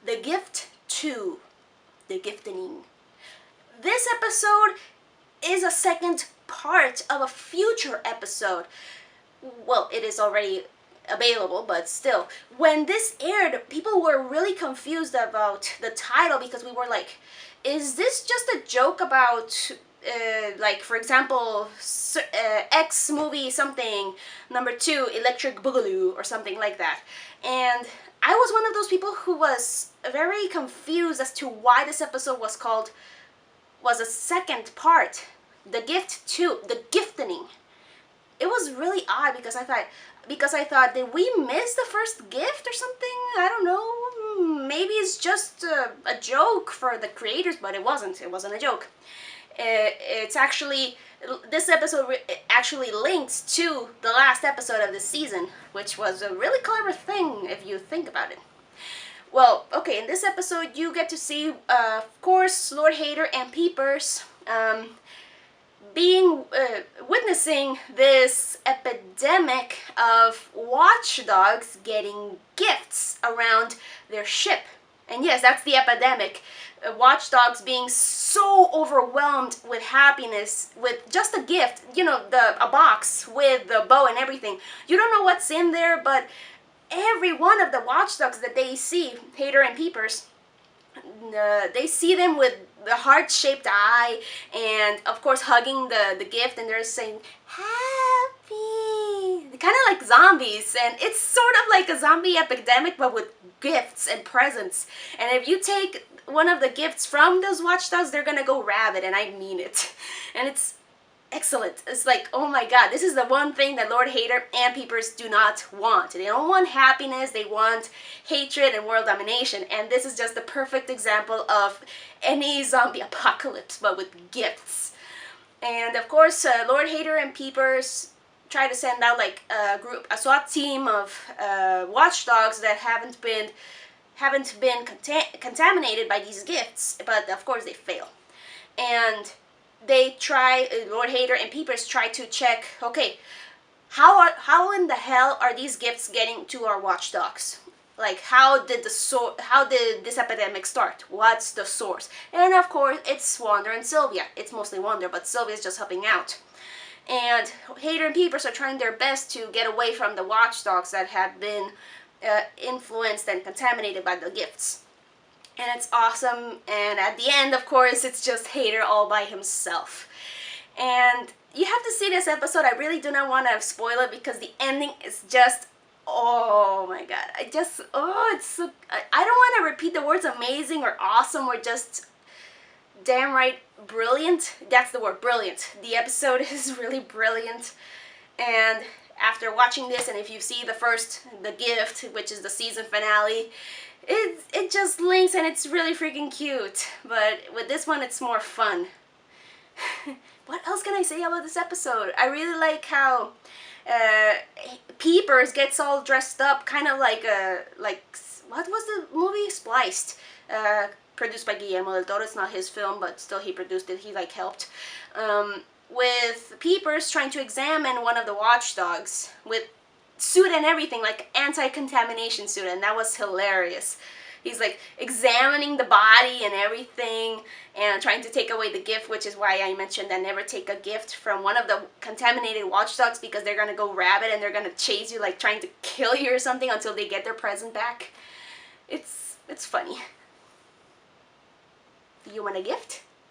The Gift 2, The Giftening. This episode is a second part of a future episode. Well, it is already available, but still. When this aired, people were really confused about the title because we were like, is this just a joke about, like, for example, X movie something, number 2, Electric Boogaloo, or something like that. And I was one of those people who was very confused as to why this episode was a second part. The Gift 2, The Giftening. It was really odd because I thought, did we miss the first gift or something? I don't know. Maybe it's just a joke for the creators, but it wasn't. It wasn't a joke. It's actually, this episode actually links to the last episode of the season, which was a really clever thing if you think about it. Well, okay, in this episode you get to see, of course, Lord Hater and Peepers witnessing this epidemic of watchdogs getting gifts around their ship. And yes, that's the epidemic. Watchdogs being so overwhelmed with happiness with just a gift, you know, a box with the bow and everything. You don't know what's in there, but every one of the watchdogs that they see, Hater and Peepers, they see them with the heart-shaped eye, and of course hugging the gift, and they're saying happy, kind of like zombies. And it's sort of like a zombie epidemic but with gifts and presents. And if you take one of the gifts from those watchdogs, they're gonna go rabid, and I mean it. And it's excellent. It's like, oh my god, this is the one thing that Lord Hater and Peepers do not want. They don't want happiness, they want hatred and world domination. And this is just the perfect example of any zombie apocalypse, but with gifts. And of course, Lord Hater and Peepers try to send out like a SWAT team of watchdogs that haven't been contaminated by these gifts, but of course they fail. And they try, Lord Hater and Peepers try to check, okay, how in the hell are these gifts getting to our watchdogs? Like, how did this epidemic start? What's the source? And of course, it's Wonder and Sylvia. It's mostly Wonder, but Sylvia's just helping out. And Hater and Peepers are trying their best to get away from the watchdogs that have been influenced and contaminated by the gifts. And it's awesome, and at the end, of course, it's just Hater all by himself. And you have to see this episode. I really do not want to spoil it because the ending is just, oh my god. It's so, I don't want to repeat the words amazing or awesome or just damn right brilliant. That's the word, brilliant. The episode is really brilliant. And after watching this, and if you see the gift, which is the season finale, it just links, and it's really freaking cute. But with this one, it's more fun. What else can I say about this episode? I really like how Peepers gets all dressed up, kind of like what was the movie? Spliced, produced by Guillermo del Toro. It's not his film, but still he produced it. He like helped. With Peepers trying to examine one of the watchdogs with suit and everything, like anti-contamination suit, and that was hilarious. He's like examining the body and everything and trying to take away the gift, which is why I mentioned that never take a gift from one of the contaminated watchdogs because they're gonna go rabid and they're gonna chase you, like trying to kill you or something until they get their present back. It's funny. Do you want a gift?